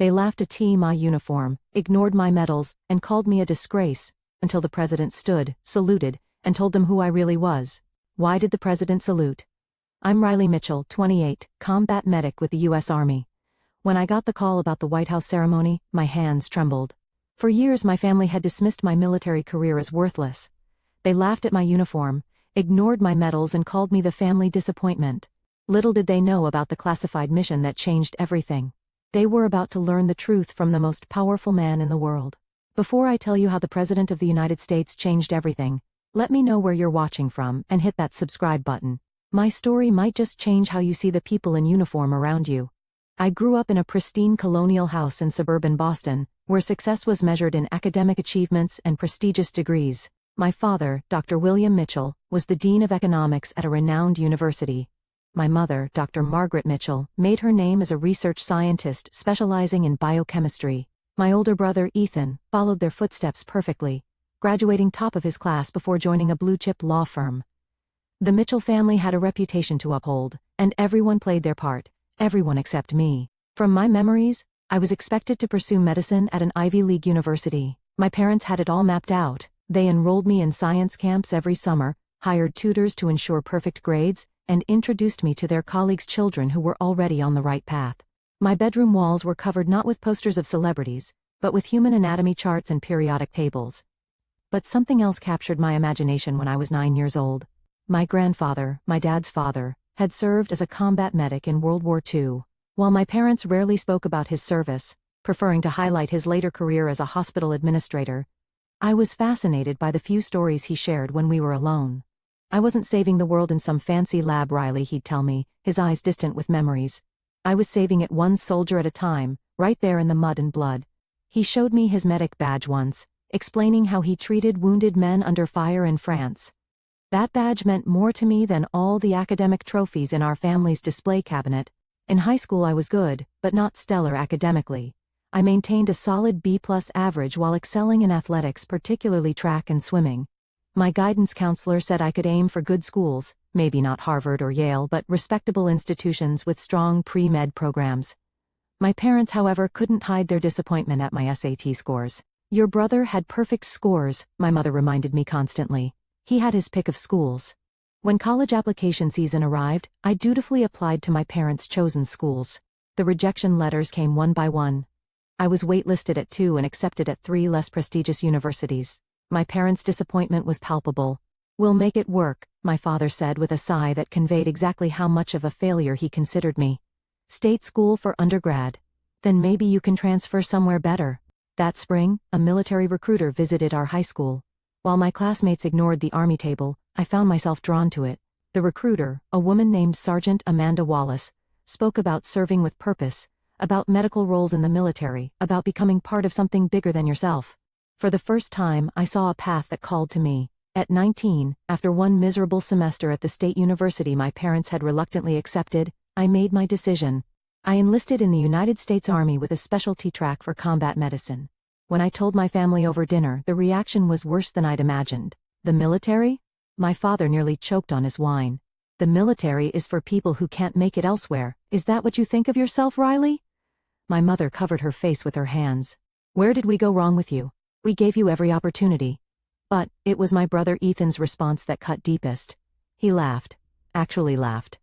They laughed at my uniform, ignored my medals, and called me a disgrace, until the president stood, saluted, and told them who I really was. Why did the president salute? I'm Riley Mitchell, 28, combat medic with the U.S. Army. When I got the call about the White House ceremony, my hands trembled. For years my family had dismissed my military career as worthless. They laughed at my uniform, ignored my medals, and called me the family disappointment. Little did they know about the classified mission that changed everything. They were about to learn the truth from the most powerful man in the world. Before I tell you how the President of the United States changed everything, let me know where you're watching from and hit that subscribe button. My story might just change how you see the people in uniform around you. I grew up in a pristine colonial house in suburban Boston, where success was measured in academic achievements and prestigious degrees. My father, Dr. William Mitchell, was the Dean of Economics at a renowned university. My mother, Dr. Margaret Mitchell, made her name as a research scientist specializing in biochemistry. My older brother, Ethan, followed their footsteps perfectly, graduating top of his class before joining a blue-chip law firm. The Mitchell family had a reputation to uphold, and everyone played their part, everyone except me. From my memories, I was expected to pursue medicine at an Ivy League university. My parents had it all mapped out. They enrolled me in science camps every summer, hired tutors to ensure perfect grades, and introduced me to their colleagues' children who were already on the right path. My bedroom walls were covered not with posters of celebrities, but with human anatomy charts and periodic tables. But something else captured my imagination when I was 9 years old. My grandfather, my dad's father, had served as a combat medic in World War II. While my parents rarely spoke about his service, preferring to highlight his later career as a hospital administrator, I was fascinated by the few stories he shared when we were alone. I wasn't saving the world in some fancy lab, Riley, he'd tell me, his eyes distant with memories. I was saving it one soldier at a time, right there in the mud and blood. He showed me his medic badge once, explaining how he treated wounded men under fire in France. That badge meant more to me than all the academic trophies in our family's display cabinet. In high school I was good, but not stellar academically. I maintained a solid B+ average while excelling in athletics, particularly track and swimming. My guidance counselor said I could aim for good schools, maybe not Harvard or Yale, but respectable institutions with strong pre-med programs. My parents, however, couldn't hide their disappointment at my SAT scores. Your brother had perfect scores, my mother reminded me constantly. He had his pick of schools. When college application season arrived, I dutifully applied to my parents' chosen schools. The rejection letters came one by one. I was waitlisted at 2 and accepted at 3 less prestigious universities. My parents' disappointment was palpable. "We'll make it work," my father said with a sigh that conveyed exactly how much of a failure he considered me. "State school for undergrad. Then maybe you can transfer somewhere better." That spring, a military recruiter visited our high school. While my classmates ignored the Army table, I found myself drawn to it. The recruiter, a woman named Sergeant Amanda Wallace, spoke about serving with purpose, about medical roles in the military, about becoming part of something bigger than yourself. For the first time, I saw a path that called to me. At 19, after one miserable semester at the state university my parents had reluctantly accepted, I made my decision. I enlisted in the United States Army with a specialty track for combat medicine. When I told my family over dinner, the reaction was worse than I'd imagined. "The military?" My father nearly choked on his wine. "The military is for people who can't make it elsewhere. Is that what you think of yourself, Riley?" My mother covered her face with her hands. "Where did we go wrong with you? We gave you every opportunity." But it was my brother Ethan's response that cut deepest. He laughed. Actually laughed.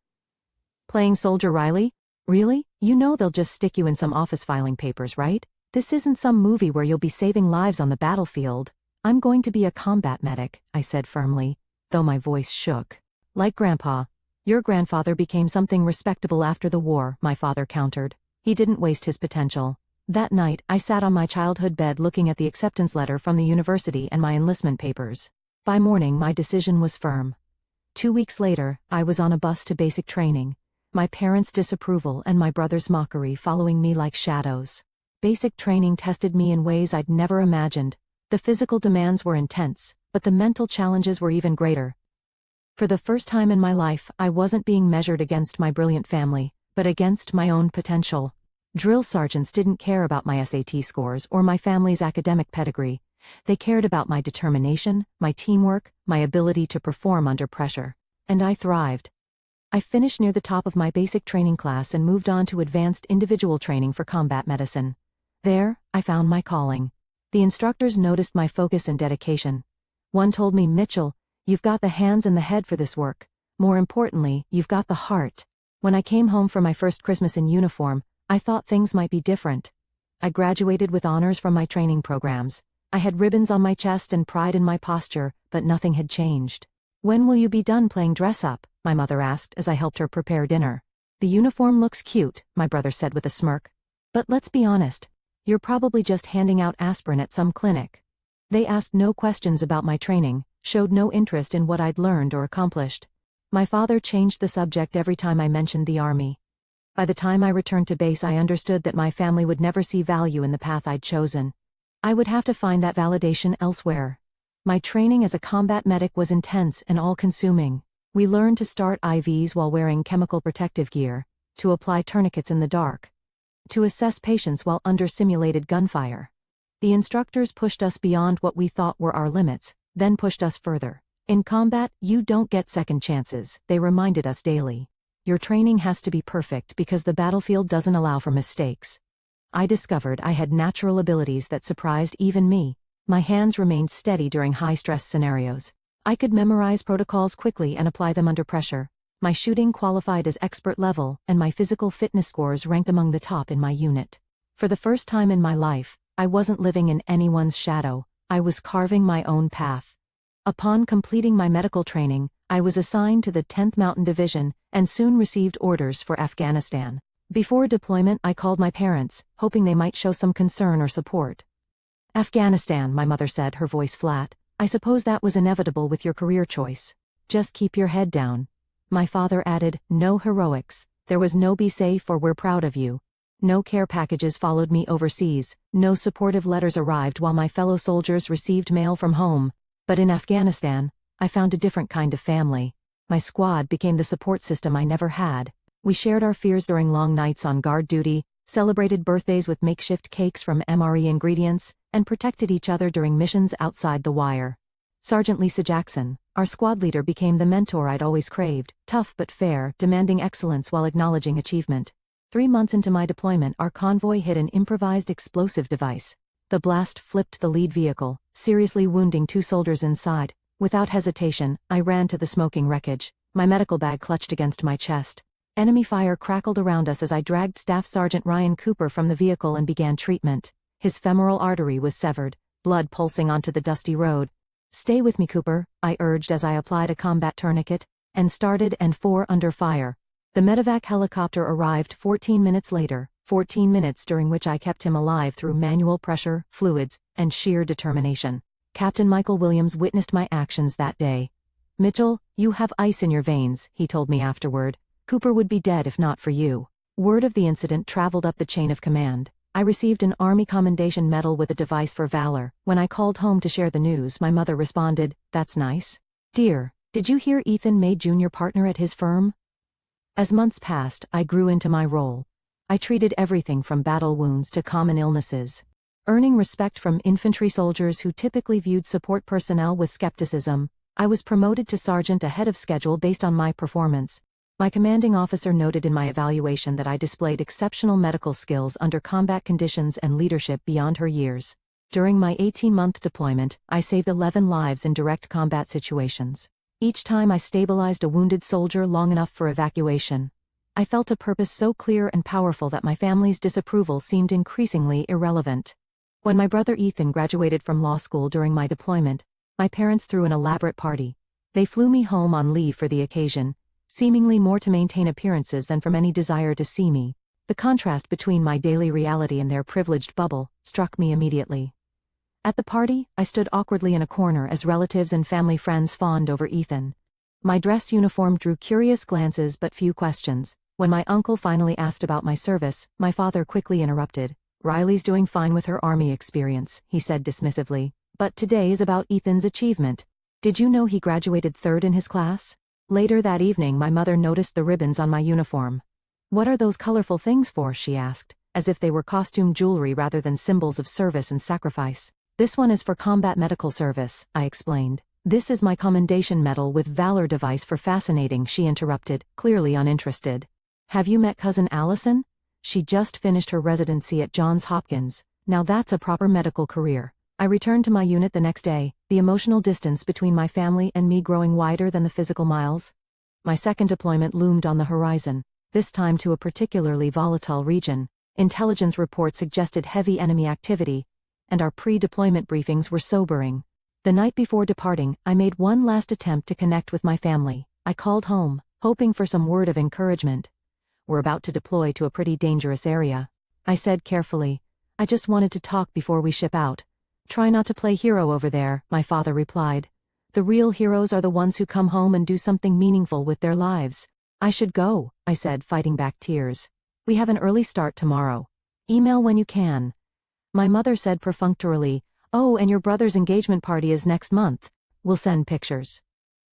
"Playing soldier, Riley? Really? You know they'll just stick you in some office filing papers, right? This isn't some movie where you'll be saving lives on the battlefield." "I'm going to be a combat medic," I said firmly, though my voice shook. "Like Grandpa. Your grandfather became something respectable after the war," my father countered. "He didn't waste his potential." That night, I sat on my childhood bed looking at the acceptance letter from the university and my enlistment papers. By morning, my decision was firm. 2 weeks later, I was on a bus to basic training, my parents' disapproval and my brother's mockery following me like shadows. Basic training tested me in ways I'd never imagined. The physical demands were intense, but the mental challenges were even greater. For the first time in my life, I wasn't being measured against my brilliant family, but against my own potential. Drill sergeants didn't care about my SAT scores or my family's academic pedigree. They cared about my determination, my teamwork, my ability to perform under pressure. And I thrived. I finished near the top of my basic training class and moved on to advanced individual training for combat medicine. There, I found my calling. The instructors noticed my focus and dedication. One told me, "Mitchell, you've got the hands and the head for this work. More importantly, you've got the heart." When I came home for my first Christmas in uniform, I thought things might be different. I graduated with honors from my training programs. I had ribbons on my chest and pride in my posture, but nothing had changed. "When will you be done playing dress-up?" my mother asked as I helped her prepare dinner. "The uniform looks cute," my brother said with a smirk. "But let's be honest. You're probably just handing out aspirin at some clinic." They asked no questions about my training, showed no interest in what I'd learned or accomplished. My father changed the subject every time I mentioned the Army. By the time I returned to base, I understood that my family would never see value in the path I'd chosen. I would have to find that validation elsewhere. My training as a combat medic was intense and all-consuming. We learned to start IVs while wearing chemical protective gear, to apply tourniquets in the dark, to assess patients while under simulated gunfire. The instructors pushed us beyond what we thought were our limits, then pushed us further. "In combat, you don't get second chances," they reminded us daily. "Your training has to be perfect because the battlefield doesn't allow for mistakes." I discovered I had natural abilities that surprised even me. My hands remained steady during high-stress scenarios. I could memorize protocols quickly and apply them under pressure. My shooting qualified as expert level, and my physical fitness scores ranked among the top in my unit. For the first time in my life, I wasn't living in anyone's shadow. I was carving my own path. Upon completing my medical training, I was assigned to the 10th Mountain Division and soon received orders for Afghanistan. Before deployment, I called my parents, hoping they might show some concern or support. "Afghanistan," my mother said, her voice flat. "I suppose that was inevitable with your career choice. Just keep your head down." My father added, "No heroics. There was no 'be safe' or 'we're proud of you.' No care packages followed me overseas. No supportive letters arrived while my fellow soldiers received mail from home. But in Afghanistan, I found a different kind of family. My squad became the support system I never had. We shared our fears during long nights on guard duty, celebrated birthdays with makeshift cakes from MRE ingredients, and protected each other during missions outside the wire. Sergeant Lisa Jackson, our squad leader, became the mentor I'd always craved, tough but fair, demanding excellence while acknowledging achievement. 3 months into my deployment, our convoy hit an improvised explosive device. The blast flipped the lead vehicle, seriously wounding 2 soldiers inside. Without hesitation, I ran to the smoking wreckage, my medical bag clutched against my chest. Enemy fire crackled around us as I dragged Staff Sergeant Ryan Cooper from the vehicle and began treatment. His femoral artery was severed, blood pulsing onto the dusty road. "Stay with me, Cooper," I urged as I applied a combat tourniquet, and started and 4 under fire. The medevac helicopter arrived 14 minutes later, 14 minutes during which I kept him alive through manual pressure, fluids, and sheer determination. Captain Michael Williams witnessed my actions that day. "Mitchell, you have ice in your veins," he told me afterward. "Cooper would be dead if not for you." Word of the incident traveled up the chain of command. I received an Army Commendation Medal with a device for valor. When I called home to share the news, my mother responded, "That's nice. Dear, did you hear Ethan made junior partner at his firm?" As months passed, I grew into my role. I treated everything from battle wounds to common illnesses. Earning respect from infantry soldiers who typically viewed support personnel with skepticism, I was promoted to sergeant ahead of schedule based on my performance. My commanding officer noted in my evaluation that I displayed exceptional medical skills under combat conditions and leadership beyond her years. During my 18-month deployment, I saved 11 lives in direct combat situations. Each time I stabilized a wounded soldier long enough for evacuation. I felt a purpose so clear and powerful that my family's disapproval seemed increasingly irrelevant. When my brother Ethan graduated from law school during my deployment, my parents threw an elaborate party. They flew me home on leave for the occasion, seemingly more to maintain appearances than from any desire to see me. The contrast between my daily reality and their privileged bubble struck me immediately. At the party, I stood awkwardly in a corner as relatives and family friends fawned over Ethan. My dress uniform drew curious glances but few questions. When my uncle finally asked about my service, my father quickly interrupted. "Riley's doing fine with her Army experience," he said dismissively. "But today is about Ethan's achievement. Did you know he graduated 3rd in his class?" Later that evening, my mother noticed the ribbons on my uniform. "What are those colorful things for?" she asked, as if they were costume jewelry rather than symbols of service and sacrifice. "This one is for combat medical service," I explained. "This is my commendation medal with valor device for fascinating," she interrupted, clearly uninterested. "Have you met cousin Allison? She just finished her residency at Johns Hopkins. Now that's a proper medical career. I returned to my unit the next day, the emotional distance between my family and me growing wider than the physical miles. My second deployment loomed on the horizon, this time to a particularly volatile region. Intelligence reports suggested heavy enemy activity, and our pre-deployment briefings were sobering. The night before departing, I made one last attempt to connect with my family. I called home, hoping for some word of encouragement. "We're about to deploy to a pretty dangerous area," I said carefully. "I just wanted to talk before we ship out." "Try not to play hero over there," my father replied. "The real heroes are the ones who come home and do something meaningful with their lives." "I should go," I said, fighting back tears. "We have an early start tomorrow. Email when you can." My mother said perfunctorily, "Oh, and your brother's engagement party is next month. We'll send pictures."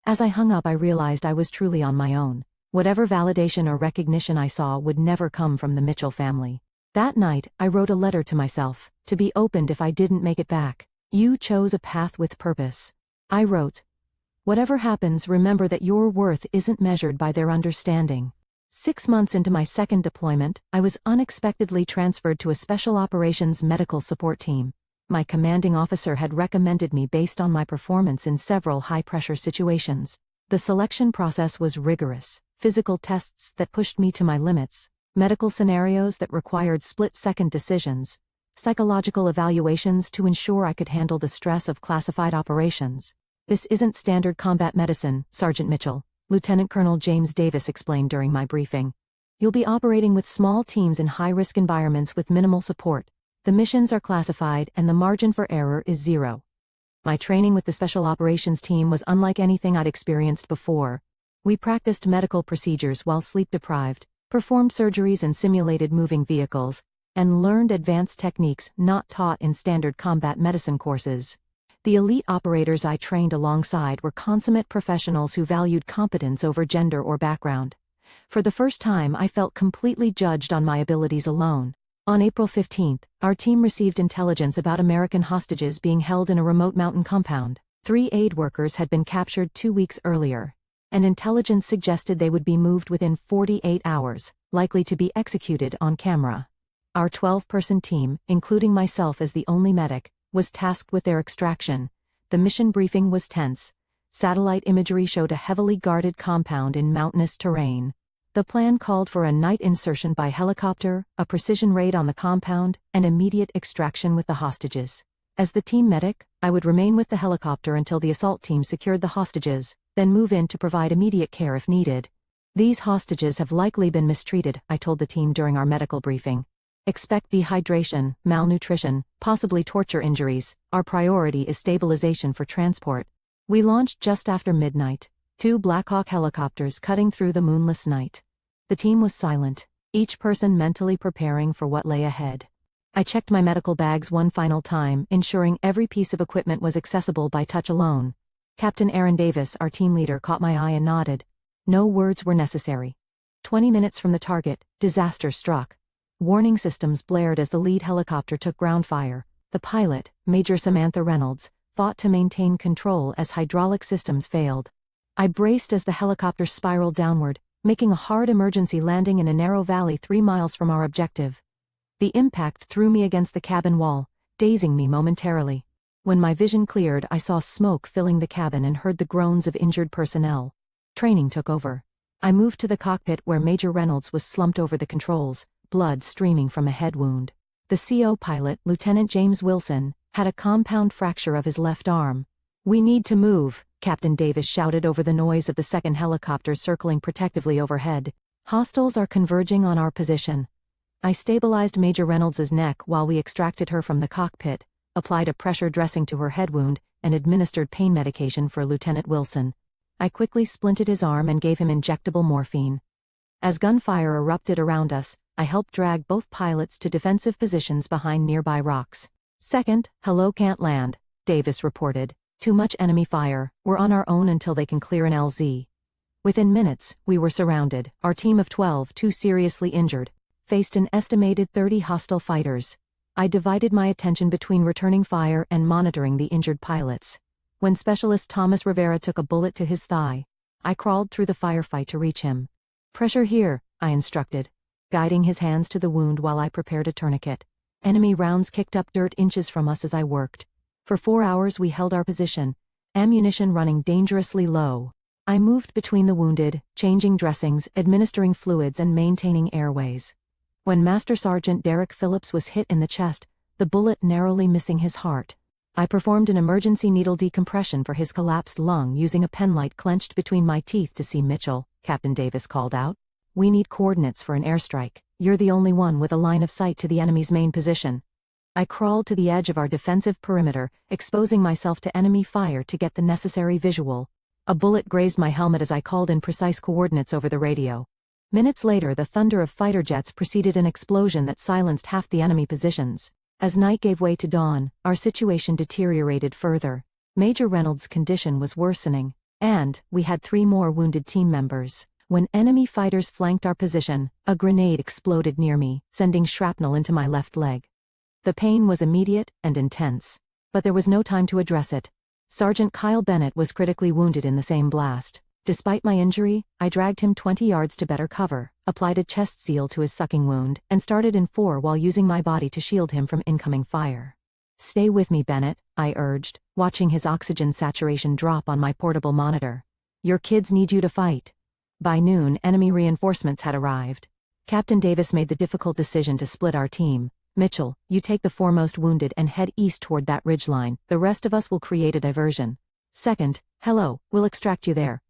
As I hung up, I realized I was truly on my own. Whatever validation or recognition I saw would never come from the Mitchell family. That night, I wrote a letter to myself, to be opened if I didn't make it back. "You chose a path with purpose." I wrote, "Whatever happens, remember that your worth isn't measured by their understanding." 6 months into my second deployment, I was unexpectedly transferred to a Special Operations Medical Support Team. My commanding officer had recommended me based on my performance in several high-pressure situations. The selection process was rigorous, physical tests that pushed me to my limits, medical scenarios that required split-second decisions, psychological evaluations to ensure I could handle the stress of classified operations. "This isn't standard combat medicine, Sergeant Mitchell," Lieutenant Colonel James Davis explained during my briefing. "You'll be operating with small teams in high-risk environments with minimal support. The missions are classified and the margin for error is 0. My training with the Special Operations Team was unlike anything I'd experienced before. We practiced medical procedures while sleep-deprived, performed surgeries in simulated moving vehicles, and learned advanced techniques not taught in standard combat medicine courses. The elite operators I trained alongside were consummate professionals who valued competence over gender or background. For the first time, I felt completely judged on my abilities alone. On April 15, our team received intelligence about American hostages being held in a remote mountain compound. 3 aid workers had been captured 2 weeks earlier, and intelligence suggested they would be moved within 48 hours, likely to be executed on camera. Our 12-person team, including myself as the only medic, was tasked with their extraction. The mission briefing was tense. Satellite imagery showed a heavily guarded compound in mountainous terrain. The plan called for a night insertion by helicopter, a precision raid on the compound, and immediate extraction with the hostages. As the team medic, I would remain with the helicopter until the assault team secured the hostages, then move in to provide immediate care if needed. "These hostages have likely been mistreated," I told the team during our medical briefing. "Expect dehydration, malnutrition, possibly torture injuries. Our priority is stabilization for transport." We launched just after midnight, 2 Black Hawk helicopters cutting through the moonless night. The team was silent, each person mentally preparing for what lay ahead. I checked my medical bags one final time, ensuring every piece of equipment was accessible by touch alone. Captain Aaron Davis, our team leader, caught my eye and nodded. No words were necessary. 20 minutes from the target, disaster struck. Warning systems blared as the lead helicopter took ground fire. The pilot, Major Samantha Reynolds, fought to maintain control as hydraulic systems failed. I braced as the helicopter spiraled downward, making a hard emergency landing in a narrow valley 3 miles from our objective. The impact threw me against the cabin wall, dazing me momentarily. When my vision cleared, I saw smoke filling the cabin and heard the groans of injured personnel. Training took over. I moved to the cockpit where Major Reynolds was slumped over the controls, blood streaming from a head wound. The CO pilot, Lieutenant James Wilson, had a compound fracture of his left arm. "We need to move," Captain Davis shouted over the noise of the second helicopter circling protectively overhead. "Hostiles are converging on our position." I stabilized Major Reynolds' neck while we extracted her from the cockpit, applied a pressure dressing to her head wound, and administered pain medication for Lieutenant Wilson. I quickly splinted his arm and gave him injectable morphine. As gunfire erupted around us, I helped drag both pilots to defensive positions behind nearby rocks. "Second, hello, can't land," Davis reported. "Too much enemy fire. We're on our own until they can clear an LZ." Within minutes, we were surrounded. Our team of 12, too seriously injured, faced an estimated 30 hostile fighters. I divided my attention between returning fire and monitoring the injured pilots. When Specialist Thomas Rivera took a bullet to his thigh, I crawled through the firefight to reach him. "Pressure here," I instructed, guiding his hands to the wound while I prepared a tourniquet. Enemy rounds kicked up dirt inches from us as I worked. For 4 hours we held our position, ammunition running dangerously low. I moved between the wounded, changing dressings, administering fluids and maintaining airways. When Master Sergeant Derek Phillips was hit in the chest, the bullet narrowly missing his heart, I performed an emergency needle decompression for his collapsed lung using a penlight clenched between my teeth to see Mitchell, Captain Davis called out. We need coordinates for an airstrike. You're the only one with a line of sight to the enemy's main position. I crawled to the edge of our defensive perimeter, exposing myself to enemy fire to get the necessary visual. A bullet grazed my helmet as I called in precise coordinates over the radio. Minutes later, the thunder of fighter jets preceded an explosion that silenced half the enemy positions. As night gave way to dawn, our situation deteriorated further. Major Reynolds' condition was worsening, and we had 3 more wounded team members. When enemy fighters flanked our position, a grenade exploded near me, sending shrapnel into my left leg. The pain was immediate and intense, but there was no time to address it. Sergeant Kyle Bennett was critically wounded in the same blast. Despite my injury, I dragged him 20 yards to better cover, applied a chest seal to his sucking wound, and started in 4 while using my body to shield him from incoming fire. Stay with me, Bennett, I urged, watching his oxygen saturation drop on my portable monitor. Your kids need you to fight. By noon, enemy reinforcements had arrived. Captain Davis made the difficult decision to split our team. Mitchell, you take the foremost wounded and head east toward that ridgeline. The rest of us will create a diversion. Second, hello, we'll extract you there.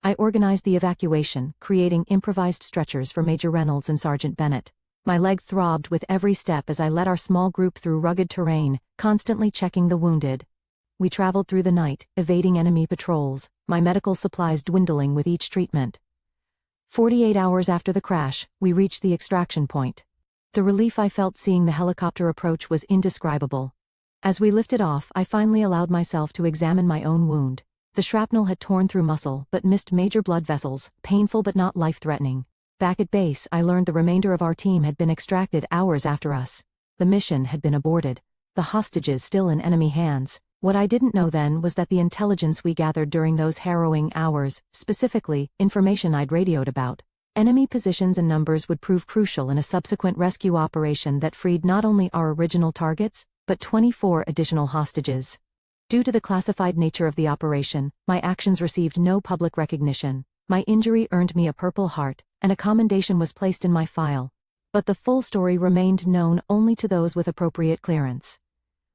I organized the evacuation, creating improvised stretchers for Major Reynolds and Sergeant Bennett. My leg throbbed with every step as I led our small group through rugged terrain, constantly checking the wounded. We traveled through the night, evading enemy patrols, my medical supplies dwindling with each treatment. 48 hours after the crash, we reached the extraction point. The relief I felt seeing the helicopter approach was indescribable. As we lifted off, I finally allowed myself to examine my own wound. The shrapnel had torn through muscle but missed major blood vessels, painful but not life-threatening. Back at base, I learned the remainder of our team had been extracted hours after us. The mission had been aborted. The hostages still in enemy hands. What I didn't know then was that the intelligence we gathered during those harrowing hours, specifically, information I'd radioed about, enemy positions and numbers would prove crucial in a subsequent rescue operation that freed not only our original targets, but 24 additional hostages. Due to the classified nature of the operation, my actions received no public recognition. My injury earned me a Purple Heart, and a commendation was placed in my file. But the full story remained known only to those with appropriate clearance.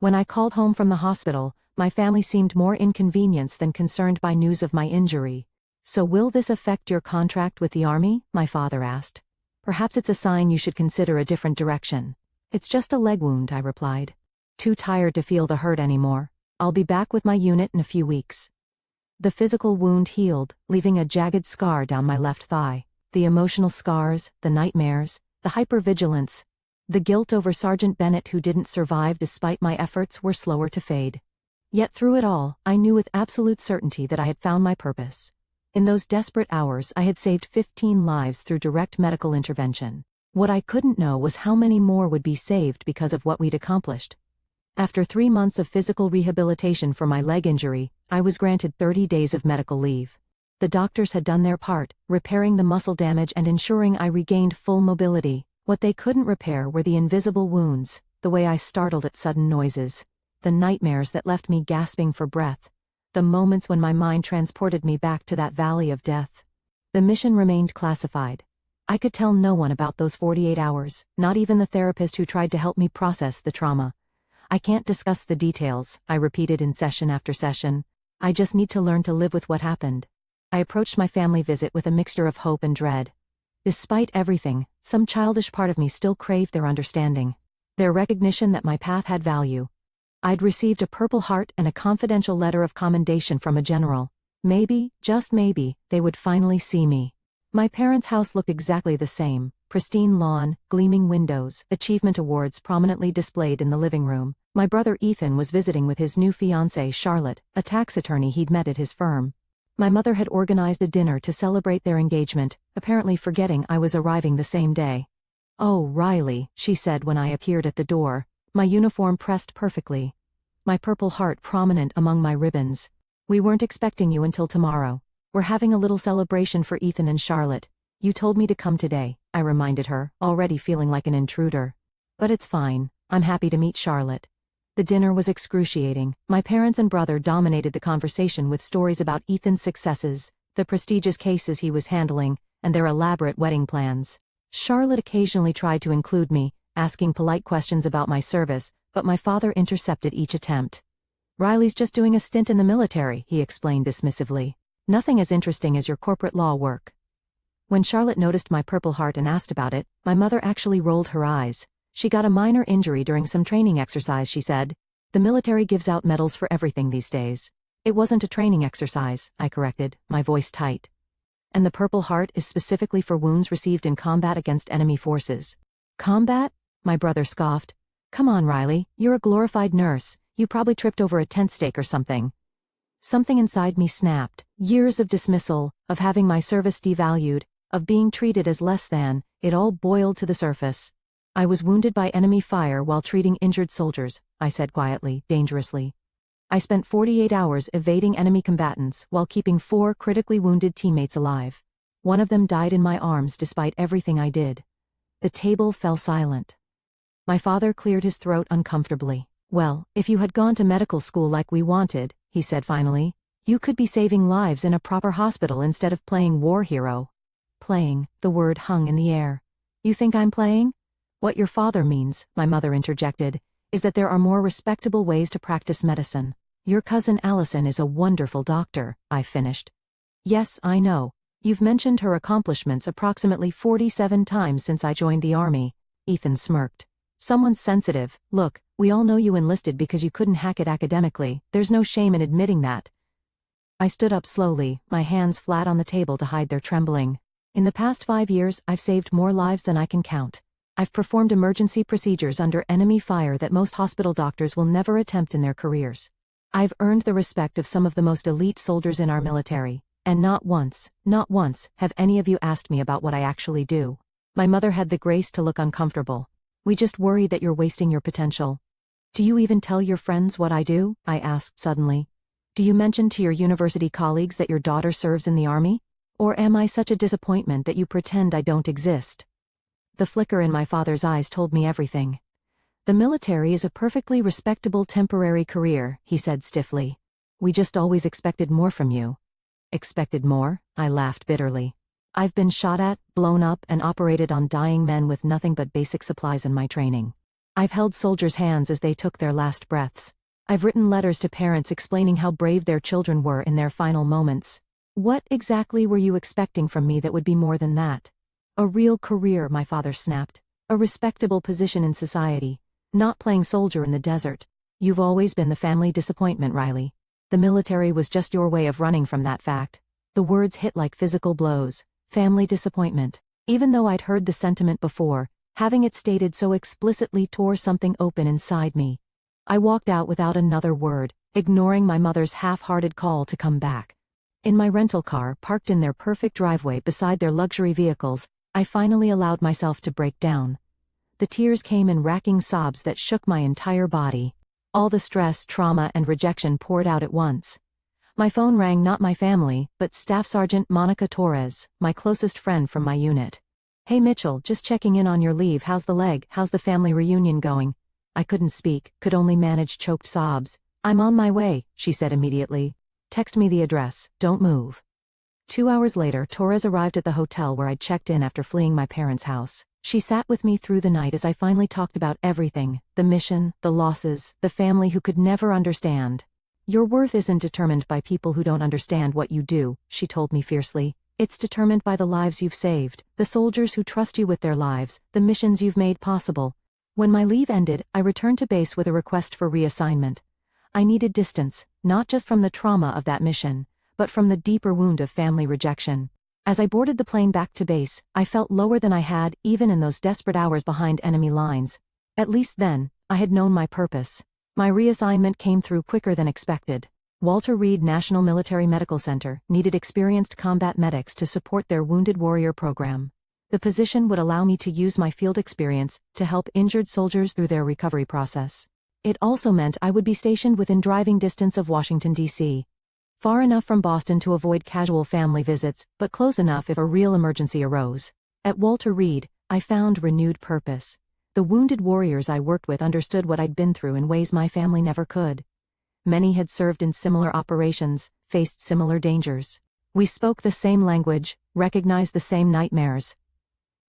When I called home from the hospital, my family seemed more inconvenienced than concerned by news of my injury. So will this affect your contract with the Army? My father asked. Perhaps it's a sign you should consider a different direction. It's just a leg wound, I replied. Too tired to feel the hurt anymore. I'll be back with my unit in a few weeks. The physical wound healed, leaving a jagged scar down my left thigh. The emotional scars, the nightmares, the hypervigilance, the guilt over Sergeant Bennett who didn't survive despite my efforts were slower to fade. Yet through it all, I knew with absolute certainty that I had found my purpose. In those desperate hours, I had saved 15 lives through direct medical intervention. What I couldn't know was how many more would be saved because of what we'd accomplished. After 3 months of physical rehabilitation for my leg injury, I was granted 30 days of medical leave. The doctors had done their part, repairing the muscle damage and ensuring I regained full mobility. What they couldn't repair were the invisible wounds, the way I startled at sudden noises, the nightmares that left me gasping for breath, the moments when my mind transported me back to that valley of death. The mission remained classified. I could tell no one about those 48 hours, not even the therapist who tried to help me process the trauma. I can't discuss the details, I repeated in session after session. I just need to learn to live with what happened. I approached my family visit with a mixture of hope and dread. Despite everything, some childish part of me still craved their understanding, their recognition that my path had value. I'd received a Purple Heart and a confidential letter of commendation from a general. Maybe, just maybe, they would finally see me. My parents' house looked exactly the same, pristine lawn, gleaming windows, achievement awards prominently displayed in the living room. My brother Ethan was visiting with his new fiancée Charlotte, a tax attorney he'd met at his firm. My mother had organized a dinner to celebrate their engagement, apparently forgetting I was arriving the same day. "Oh, Riley," she said when I appeared at the door, my uniform pressed perfectly, my Purple Heart prominent among my ribbons. "We weren't expecting you until tomorrow. We're having a little celebration for Ethan and Charlotte. You told me to come today," I reminded her, already feeling like an intruder. "But it's fine. I'm happy to meet Charlotte. The dinner was excruciating. My parents and brother dominated the conversation with stories about Ethan's successes, the prestigious cases he was handling, and their elaborate wedding plans. Charlotte occasionally tried to include me, asking polite questions about my service, but my father intercepted each attempt. Riley's just doing a stint in the military, he explained dismissively. Nothing as interesting as your corporate law work. When Charlotte noticed my Purple Heart and asked about it, my mother actually rolled her eyes. She got a minor injury during some training exercise, she said. The military gives out medals for everything these days. It wasn't a training exercise, I corrected, my voice tight. And the Purple Heart is specifically for wounds received in combat against enemy forces. Combat? My brother scoffed. Come on, Riley, you're a glorified nurse. You probably tripped over a tent stake or something. Something inside me snapped. Years of dismissal, of having my service devalued, of being treated as less than, it all boiled to the surface. I was wounded by enemy fire while treating injured soldiers, I said quietly, dangerously. I spent 48 hours evading enemy combatants while keeping 4 critically wounded teammates alive. One of them died in my arms despite everything I did. The table fell silent. My father cleared his throat uncomfortably. Well, if you had gone to medical school like we wanted, he said finally, you could be saving lives in a proper hospital instead of playing war hero. Playing, the word hung in the air. You think I'm playing? What your father means, my mother interjected, is that there are more respectable ways to practice medicine. Your cousin Allison is a wonderful doctor, I finished. Yes, I know. You've mentioned her accomplishments approximately 47 times since I joined the army. Ethan smirked. Someone's sensitive. Look, we all know you enlisted because you couldn't hack it academically. There's no shame in admitting that. I stood up slowly, my hands flat on the table to hide their trembling. In the past 5 years, I've saved more lives than I can count. I've performed emergency procedures under enemy fire that most hospital doctors will never attempt in their careers. I've earned the respect of some of the most elite soldiers in our military, and not once, have any of you asked me about what I actually do. My mother had the grace to look uncomfortable. We just worry that you're wasting your potential. Do you even tell your friends what I do? I asked suddenly. Do you mention to your university colleagues that your daughter serves in the army? Or am I such a disappointment that you pretend I don't exist? The flicker in my father's eyes told me everything. The military is a perfectly respectable temporary career, he said stiffly. We just always expected more from you. Expected more? I laughed bitterly. I've been shot at, blown up, and operated on dying men with nothing but basic supplies in my training. I've held soldiers' hands as they took their last breaths. I've written letters to parents explaining how brave their children were in their final moments. What exactly were you expecting from me that would be more than that? A real career, my father snapped. A respectable position in society. Not playing soldier in the desert. You've always been the family disappointment, Riley. The military was just your way of running from that fact. The words hit like physical blows. Family disappointment. Even though I'd heard the sentiment before, having it stated so explicitly tore something open inside me. I walked out without another word, ignoring my mother's half-hearted call to come back. In my rental car, parked in their perfect driveway beside their luxury vehicles, I finally allowed myself to break down. The tears came in racking sobs that shook my entire body. All the stress, trauma, and rejection poured out at once. My phone rang, not my family, but Staff Sergeant Monica Torres, my closest friend from my unit. Hey Mitchell, just checking in on your leave. How's the leg? How's the family reunion going? I couldn't speak, could only manage choked sobs. I'm on my way, she said immediately. Text me the address, don't move. 2 hours later, Torres arrived at the hotel where I'd checked in after fleeing my parents' house. She sat with me through the night as I finally talked about everything, the mission, the losses, the family who could never understand. Your worth isn't determined by people who don't understand what you do, she told me fiercely. It's determined by the lives you've saved, the soldiers who trust you with their lives, the missions you've made possible. When my leave ended, I returned to base with a request for reassignment. I needed distance, not just from the trauma of that mission, but from the deeper wound of family rejection. As I boarded the plane back to base, I felt lower than I had even in those desperate hours behind enemy lines. At least then, I had known my purpose. My reassignment came through quicker than expected. Walter Reed National Military Medical Center needed experienced combat medics to support their Wounded Warrior program. The position would allow me to use my field experience to help injured soldiers through their recovery process. It also meant I would be stationed within driving distance of Washington, D.C. Far enough from Boston to avoid casual family visits, but close enough if a real emergency arose. At Walter Reed, I found renewed purpose. The wounded warriors I worked with understood what I'd been through in ways my family never could. Many had served in similar operations, faced similar dangers. We spoke the same language, recognized the same nightmares.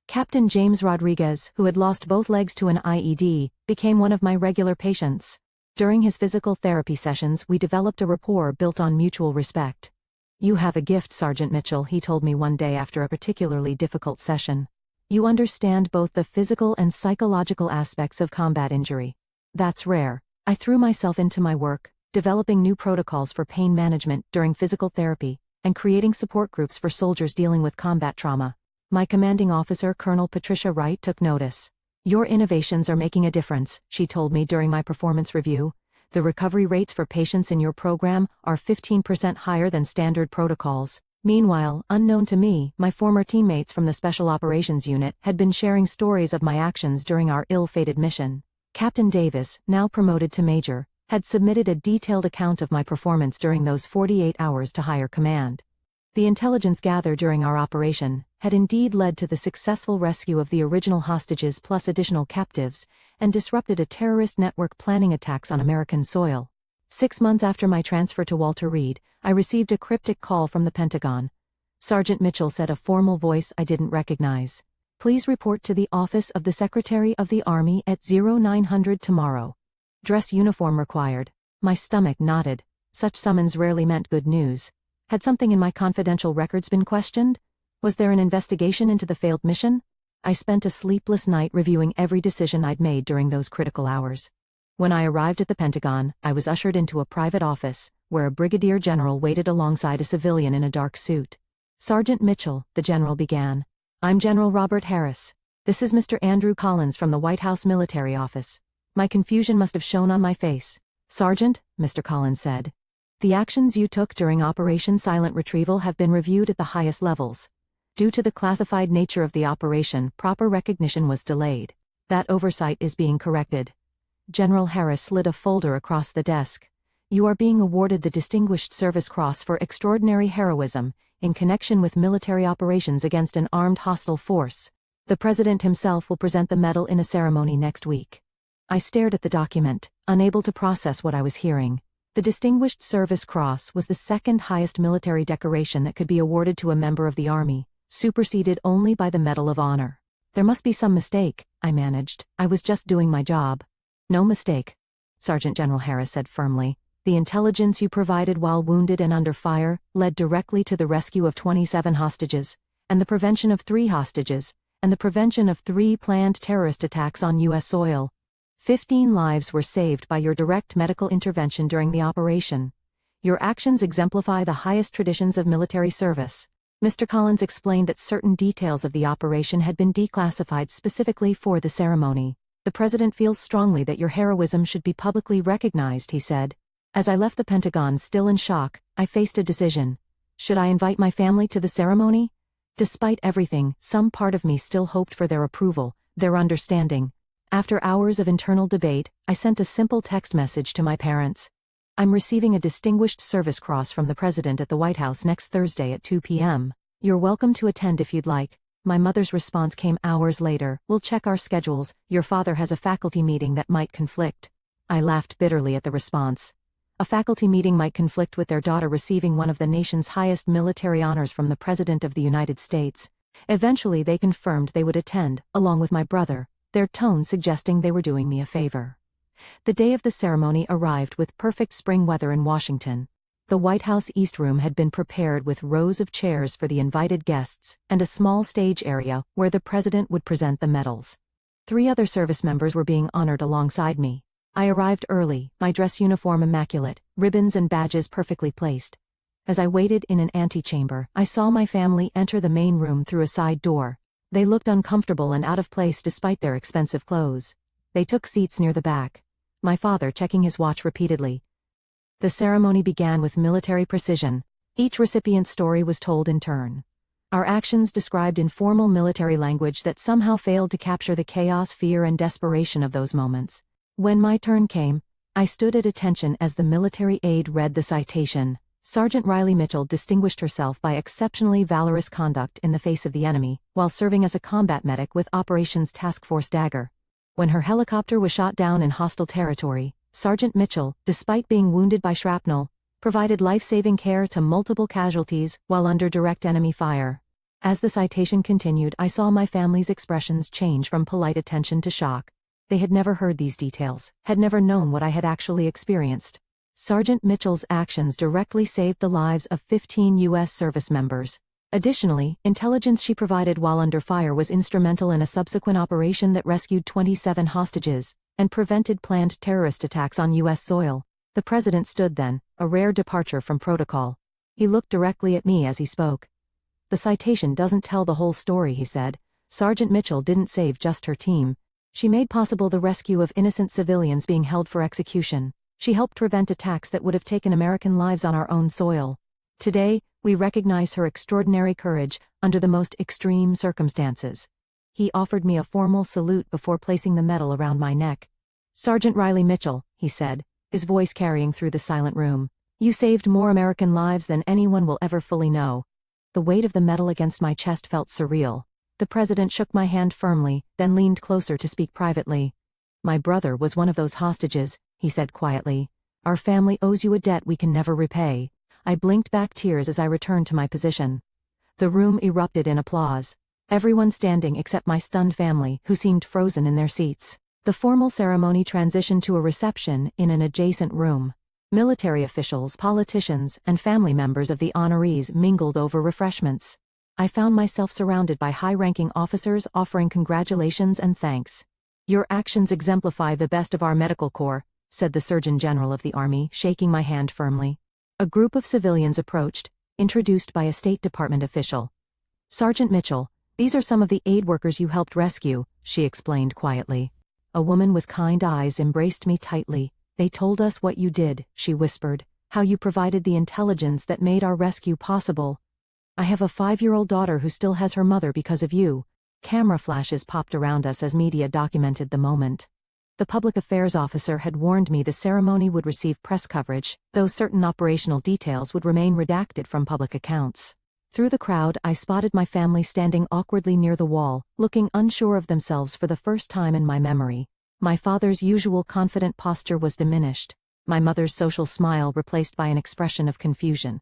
Captain James Rodriguez, who had lost both legs to an IED, became one of my regular patients. During his physical therapy sessions, we developed a rapport built on mutual respect. "You have a gift, Sergeant Mitchell," he told me one day after a particularly difficult session. "You understand both the physical and psychological aspects of combat injury. That's rare." I threw myself into my work, developing new protocols for pain management during physical therapy, and creating support groups for soldiers dealing with combat trauma. My commanding officer, Colonel Patricia Wright, took notice. "Your innovations are making a difference," she told me during my performance review. "The recovery rates for patients in your program are 15% higher than standard protocols." Meanwhile, unknown to me, my former teammates from the Special Operations Unit had been sharing stories of my actions during our ill-fated mission. Captain Davis, now promoted to Major, had submitted a detailed account of my performance during those 48 hours to higher command. The intelligence gathered during our operation had indeed led to the successful rescue of the original hostages plus additional captives, and disrupted a terrorist network planning attacks on American soil. 6 months after my transfer to Walter Reed, I received a cryptic call from the Pentagon. Sergeant Mitchell said, a formal voice I didn't recognize. "Please report to the Office of the Secretary of the Army at 0900 tomorrow. Dress uniform required." My stomach knotted. Such summons rarely meant good news. Had something in my confidential records been questioned? Was there an investigation into the failed mission? I spent a sleepless night reviewing every decision I'd made during those critical hours. When I arrived at the Pentagon, I was ushered into a private office, where a brigadier general waited alongside a civilian in a dark suit. "Sergeant Mitchell," the general began. "I'm General Robert Harris. This is Mr. Andrew Collins from the White House Military Office." My confusion must have shown on my face. "Sergeant," Mr. Collins said, "the actions you took during Operation Silent Retrieval have been reviewed at the highest levels. Due to the classified nature of the operation, proper recognition was delayed. That oversight is being corrected." General Harris slid a folder across the desk. "You are being awarded the Distinguished Service Cross for extraordinary heroism, in connection with military operations against an armed hostile force. The President himself will present the medal in a ceremony next week." I stared at the document, unable to process what I was hearing. The Distinguished Service Cross was the second highest military decoration that could be awarded to a member of the Army, superseded only by the Medal of Honor. "There must be some mistake," I managed. "I was just doing my job." "No mistake," Sergeant General Harris said firmly. "The intelligence you provided while wounded and under fire led directly to the rescue of 27 hostages, and the prevention of 3 hostages, and the prevention of 3 planned terrorist attacks on U.S. soil. 15 lives were saved by your direct medical intervention during the operation. Your actions exemplify the highest traditions of military service." Mr. Collins explained that certain details of the operation had been declassified specifically for the ceremony. "The President feels strongly that your heroism should be publicly recognized," he said. As I left the Pentagon still in shock, I faced a decision. Should I invite my family to the ceremony? Despite everything, some part of me still hoped for their approval, their understanding. After hours of internal debate, I sent a simple text message to my parents. "I'm receiving a Distinguished Service Cross from the President at the White House next Thursday at 2 p.m. You're welcome to attend if you'd like." My mother's response came hours later. "We'll check our schedules. Your father has a faculty meeting that might conflict." I laughed bitterly at the response. A faculty meeting might conflict with their daughter receiving one of the nation's highest military honors from the President of the United States. Eventually they confirmed they would attend, along with my brother, their tone suggesting they were doing me a favor. The day of the ceremony arrived with perfect spring weather in Washington. The White House East Room had been prepared with rows of chairs for the invited guests, and a small stage area where the President would present the medals. 3 other service members were being honored alongside me. I arrived early, my dress uniform immaculate, ribbons and badges perfectly placed. As I waited in an antechamber, I saw my family enter the main room through a side door. They looked uncomfortable and out of place despite their expensive clothes. They took seats near the back, my father checking his watch repeatedly. The ceremony began with military precision. Each recipient's story was told in turn. Our actions described in formal military language that somehow failed to capture the chaos, fear, and desperation of those moments. When my turn came, I stood at attention as the military aide read the citation. Sergeant Riley Mitchell distinguished herself by exceptionally valorous conduct in the face of the enemy, while serving as a combat medic with Operations Task Force Dagger. When her helicopter was shot down in hostile territory, Sergeant Mitchell, despite being wounded by shrapnel, provided life-saving care to multiple casualties while under direct enemy fire. As the citation continued, I saw my family's expressions change from polite attention to shock. They had never heard these details, had never known what I had actually experienced. Sergeant Mitchell's actions directly saved the lives of 15 U.S. service members. Additionally, intelligence she provided while under fire was instrumental in a subsequent operation that rescued 27 hostages and prevented planned terrorist attacks on U.S. soil. The president stood then, a rare departure from protocol. He looked directly at me as he spoke. "The citation doesn't tell the whole story," he said. "Sergeant Mitchell didn't save just her team. She made possible the rescue of innocent civilians being held for execution. She helped prevent attacks that would have taken American lives on our own soil. Today, we recognize her extraordinary courage under the most extreme circumstances." He offered me a formal salute before placing the medal around my neck. "Sergeant Riley Mitchell," he said, his voice carrying through the silent room. "You saved more American lives than anyone will ever fully know." The weight of the medal against my chest felt surreal. The president shook my hand firmly, then leaned closer to speak privately. "My brother was one of those hostages," he said quietly. "Our family owes you a debt we can never repay." I blinked back tears as I returned to my position. The room erupted in applause. Everyone standing except my stunned family, who seemed frozen in their seats. The formal ceremony transitioned to a reception in an adjacent room. Military officials, politicians, and family members of the honorees mingled over refreshments. I found myself surrounded by high-ranking officers offering congratulations and thanks. "Your actions exemplify the best of our medical corps," said the Surgeon General of the Army, shaking my hand firmly. A group of civilians approached, introduced by a State Department official. "Sergeant Mitchell, these are some of the aid workers you helped rescue," she explained quietly. A woman with kind eyes embraced me tightly. "They told us what you did," she whispered, "how you provided the intelligence that made our rescue possible. I have a 5-year-old daughter who still has her mother because of you." Camera flashes popped around us as media documented the moment. The public affairs officer had warned me the ceremony would receive press coverage, though certain operational details would remain redacted from public accounts. Through the crowd, I spotted my family standing awkwardly near the wall, looking unsure of themselves for the first time in my memory. My father's usual confident posture was diminished. My mother's social smile replaced by an expression of confusion.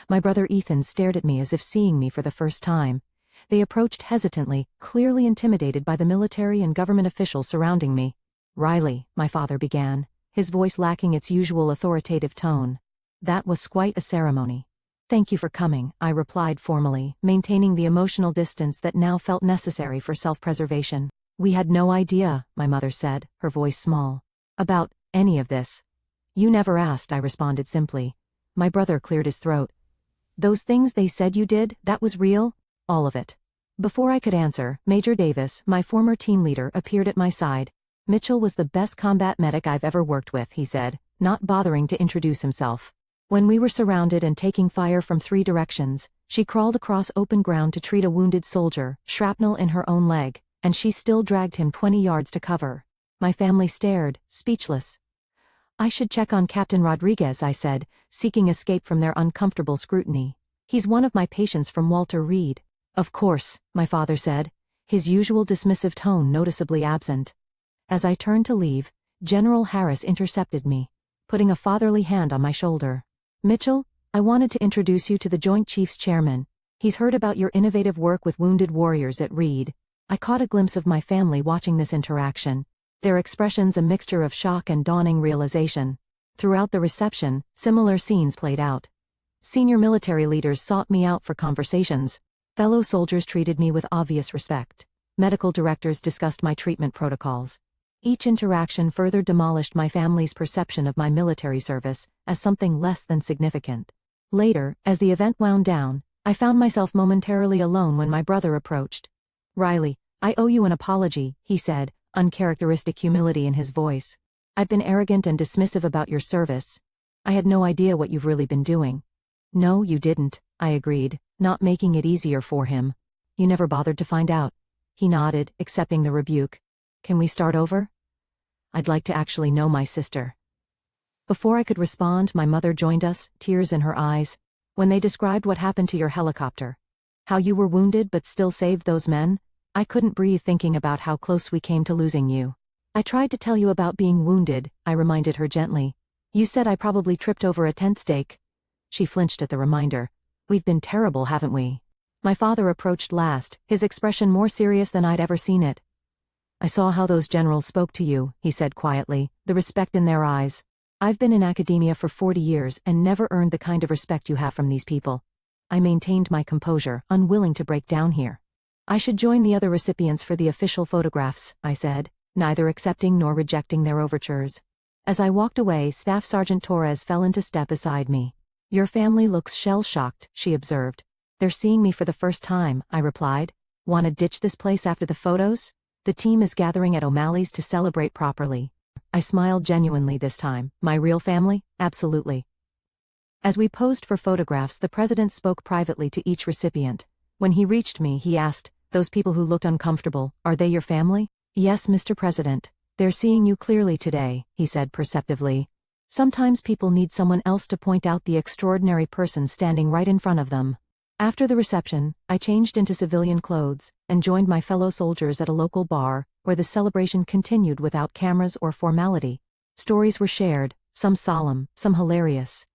My brother Ethan stared at me as if seeing me for the first time. They approached hesitantly, clearly intimidated by the military and government officials surrounding me. "Riley," my father began, his voice lacking its usual authoritative tone. "That was quite a ceremony." "Thank you for coming," I replied formally, maintaining the emotional distance that now felt necessary for self-preservation. "We had no idea," my mother said, her voice small, "about any of this." "You never asked," I responded simply. My brother cleared his throat. "Those things they said you did, that was real? All of it?" Before I could answer, Major Davis, my former team leader, appeared at my side. "Mitchell was the best combat medic I've ever worked with," he said, not bothering to introduce himself. "When we were surrounded and taking fire from 3 directions, she crawled across open ground to treat a wounded soldier, shrapnel in her own leg, and she still dragged him 20 yards to cover." My family stared, speechless. "I should check on Captain Rodriguez," I said, seeking escape from their uncomfortable scrutiny. "He's one of my patients from Walter Reed." "Of course," my father said, his usual dismissive tone noticeably absent. As I turned to leave, General Harris intercepted me, putting a fatherly hand on my shoulder. "Mitchell, I wanted to introduce you to the Joint Chiefs Chairman. He's heard about your innovative work with wounded warriors at Reed." I caught a glimpse of my family watching this interaction, their expressions a mixture of shock and dawning realization. Throughout the reception, similar scenes played out. Senior military leaders sought me out for conversations. Fellow soldiers treated me with obvious respect. Medical directors discussed my treatment protocols. Each interaction further demolished my family's perception of my military service as something less than significant. Later, as the event wound down, I found myself momentarily alone when my brother approached. "Riley, I owe you an apology," he said, uncharacteristic humility in his voice. "I've been arrogant and dismissive about your service. I had no idea what you've really been doing." "No, you didn't," I agreed, not making it easier for him. "You never bothered to find out." He nodded, accepting the rebuke. "Can we start over? I'd like to actually know my sister." Before I could respond, my mother joined us, tears in her eyes. "When they described what happened to your helicopter, how you were wounded but still saved those men, I couldn't breathe thinking about how close we came to losing you. I tried to tell you about being wounded, I reminded her gently. You said I probably tripped over a tent stake. She flinched at the reminder. We've been terrible, haven't we? My father approached last, his expression more serious than I'd ever seen it. I saw how those generals spoke to you, he said quietly, the respect in their eyes. I've been in academia for 40 years and never earned the kind of respect you have from these people. I maintained my composure, unwilling to break down here. I should join the other recipients for the official photographs, I said, neither accepting nor rejecting their overtures. As I walked away, Staff Sergeant Torres fell into step beside me. Your family looks shell-shocked, she observed. They're seeing me for the first time, I replied. Want to ditch this place after the photos? The team is gathering at O'Malley's to celebrate properly. I smiled genuinely this time. My real family? Absolutely. As we posed for photographs, the president spoke privately to each recipient. When he reached me, he asked, those people who looked uncomfortable, are they your family? Yes, Mr. President. They're seeing you clearly today, he said perceptively. Sometimes people need someone else to point out the extraordinary person standing right in front of them. After the reception, I changed into civilian clothes and joined my fellow soldiers at a local bar, where the celebration continued without cameras or formality. Stories were shared, some solemn, some hilarious.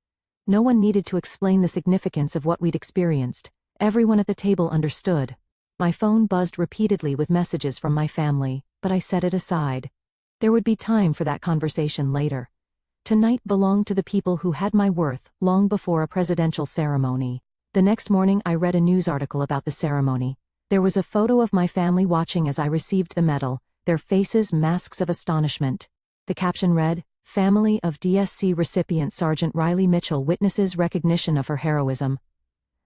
No one needed to explain the significance of what we'd experienced. Everyone at the table understood. My phone buzzed repeatedly with messages from my family, but I set it aside. There would be time for that conversation later. Tonight belonged to the people who had my worth long before a presidential ceremony. The next morning I read a news article about the ceremony. There was a photo of my family watching as I received the medal, their faces masks of astonishment. The caption read, Family of DSC recipient Sergeant Riley Mitchell witnesses recognition of her heroism.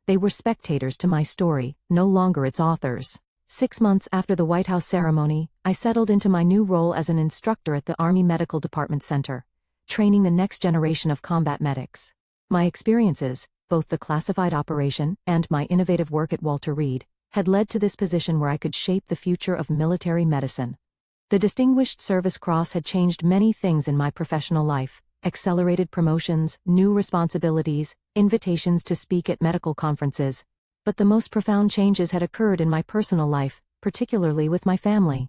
They were spectators to my story, no longer its authors. 6 months after the White House ceremony, I settled into my new role as an instructor at the Army Medical Department Center, training the next generation of combat medics. My experiences, both the classified operation and my innovative work at Walter Reed, had led to this position where I could shape the future of military medicine. The Distinguished Service Cross had changed many things in my professional life: accelerated promotions, new responsibilities, invitations to speak at medical conferences. But the most profound changes had occurred in my personal life, particularly with my family.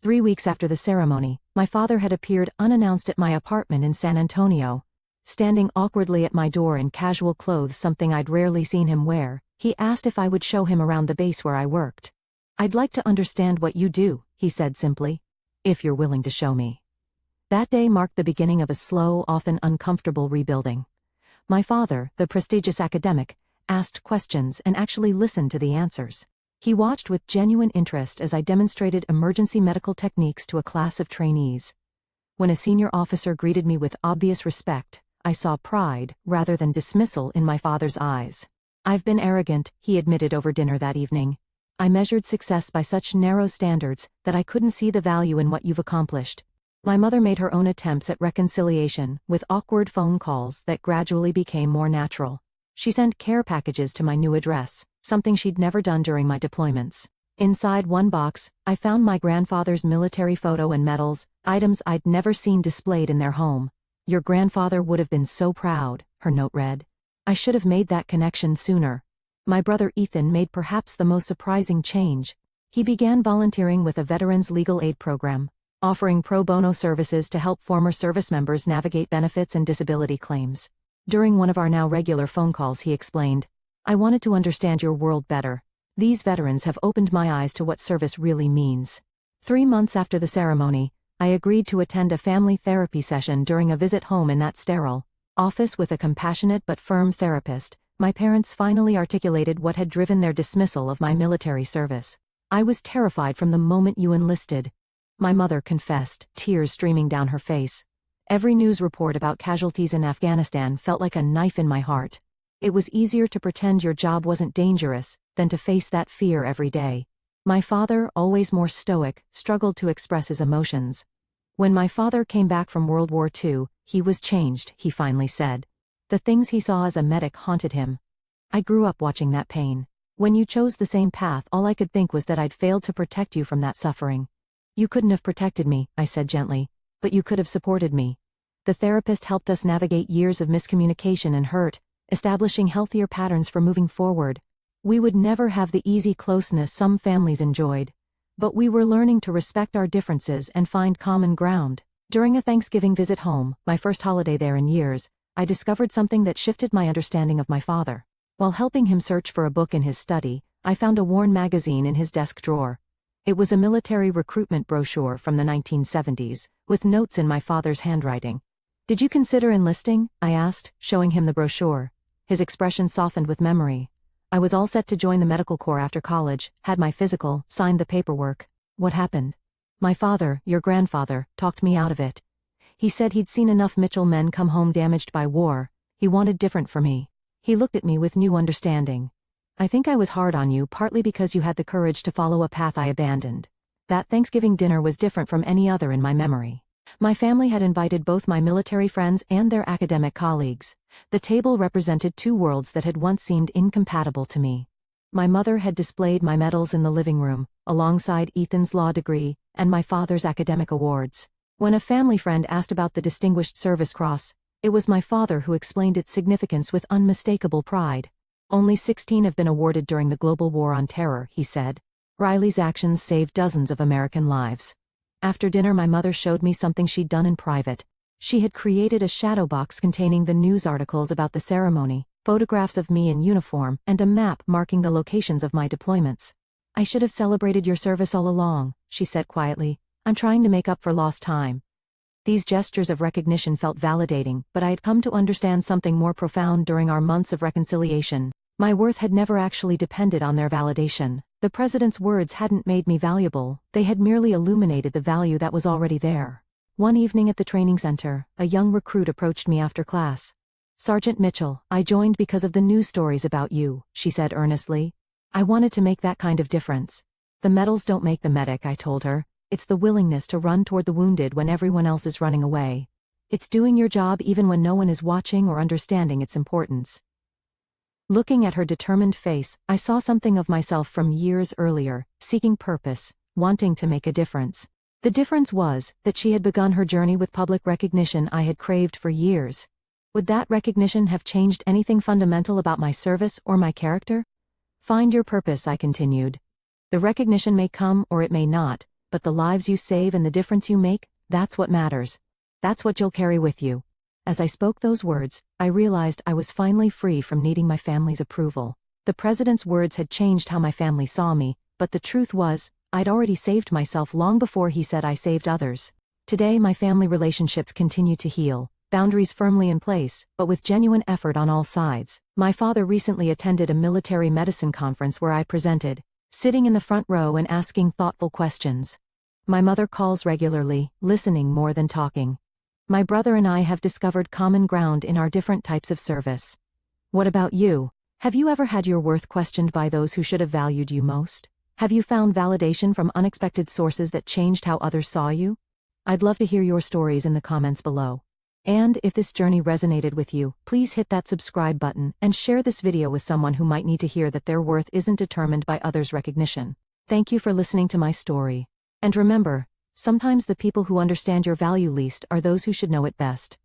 3 weeks after the ceremony, my father had appeared unannounced at my apartment in San Antonio. Standing awkwardly at my door in casual clothes, something I'd rarely seen him wear, he asked if I would show him around the base where I worked. I'd like to understand what you do, he said simply. If you're willing to show me. That day marked the beginning of a slow, often uncomfortable rebuilding. My father, the prestigious academic, asked questions and actually listened to the answers. He watched with genuine interest as I demonstrated emergency medical techniques to a class of trainees. When a senior officer greeted me with obvious respect, I saw pride, rather than dismissal, in my father's eyes. I've been arrogant, he admitted over dinner that evening. I measured success by such narrow standards that I couldn't see the value in what you've accomplished. My mother made her own attempts at reconciliation, with awkward phone calls that gradually became more natural. She sent care packages to my new address, something she'd never done during my deployments. Inside one box, I found my grandfather's military photo and medals, items I'd never seen displayed in their home. Your grandfather would have been so proud, her note read. I should have made that connection sooner. My brother Ethan made perhaps the most surprising change. He began volunteering with a veterans legal aid program, offering pro bono services to help former service members navigate benefits and disability claims. During one of our now regular phone calls, he explained, I wanted to understand your world better. These veterans have opened my eyes to what service really means. 3 months after the ceremony, I agreed to attend a family therapy session during a visit home in that sterile office with a compassionate but firm therapist. My parents finally articulated what had driven their dismissal of my military service. I was terrified from the moment you enlisted. My mother confessed, tears streaming down her face. Every news report about casualties in Afghanistan felt like a knife in my heart. It was easier to pretend your job wasn't dangerous than to face that fear every day. My father, always more stoic, struggled to express his emotions. When my father came back from World War II, he was changed, he finally said. The things he saw as a medic haunted him. I grew up watching that pain. When you chose the same path, all I could think was that I'd failed to protect you from that suffering. You couldn't have protected me, I said gently, but you could have supported me. The therapist helped us navigate years of miscommunication and hurt, establishing healthier patterns for moving forward. We would never have the easy closeness some families enjoyed. But we were learning to respect our differences and find common ground. During a Thanksgiving visit home, my first holiday there in years, I discovered something that shifted my understanding of my father. While helping him search for a book in his study, I found a worn magazine in his desk drawer. It was a military recruitment brochure from the 1970s, with notes in my father's handwriting. "Did you consider enlisting?" I asked, showing him the brochure. His expression softened with memory. "I was all set to join the medical corps after college, had my physical, signed the paperwork." "What happened?" "My father, your grandfather, talked me out of it. He said he'd seen enough Mitchell men come home damaged by war. He wanted different for me." He looked at me with new understanding. "I think I was hard on you partly because you had the courage to follow a path I abandoned." That Thanksgiving dinner was different from any other in my memory. My family had invited both my military friends and their academic colleagues. The table represented two worlds that had once seemed incompatible to me. My mother had displayed my medals in the living room, alongside Ethan's law degree, and my father's academic awards. When a family friend asked about the Distinguished Service Cross, it was my father who explained its significance with unmistakable pride. "Only 16 have been awarded during the global war on terror," he said. "Riley's actions saved dozens of American lives." After dinner, my mother showed me something she'd done in private. She had created a shadow box containing the news articles about the ceremony, photographs of me in uniform, and a map marking the locations of my deployments. "I should have celebrated your service all along," she said quietly. "I'm trying to make up for lost time." These gestures of recognition felt validating, but I had come to understand something more profound during our months of reconciliation. My worth had never actually depended on their validation. The president's words hadn't made me valuable, they had merely illuminated the value that was already there. One evening at the training center, a young recruit approached me after class. "Sergeant Mitchell, I joined because of the news stories about you," she said earnestly. "I wanted to make that kind of difference." "The medals don't make the medic," I told her. "It's the willingness to run toward the wounded when everyone else is running away. It's doing your job even when no one is watching or understanding its importance." Looking at her determined face, I saw something of myself from years earlier, seeking purpose, wanting to make a difference. The difference was that she had begun her journey with public recognition I had craved for years. Would that recognition have changed anything fundamental about my service or my character? "Find your purpose," I continued. "The recognition may come or it may not, but the lives you save and the difference you make, that's what matters. That's what you'll carry with you." As I spoke those words, I realized I was finally free from needing my family's approval. The president's words had changed how my family saw me, but the truth was, I'd already saved myself long before he said I saved others. Today my family relationships continue to heal, boundaries firmly in place, but with genuine effort on all sides. My father recently attended a military medicine conference where I presented, sitting in the front row and asking thoughtful questions. My mother calls regularly, listening more than talking. My brother and I have discovered common ground in our different types of service. What about you? Have you ever had your worth questioned by those who should have valued you most? Have you found validation from unexpected sources that changed how others saw you? I'd love to hear your stories in the comments below. And if this journey resonated with you, please hit that subscribe button and share this video with someone who might need to hear that their worth isn't determined by others' recognition. Thank you for listening to my story. And remember, sometimes the people who understand your value least are those who should know it best.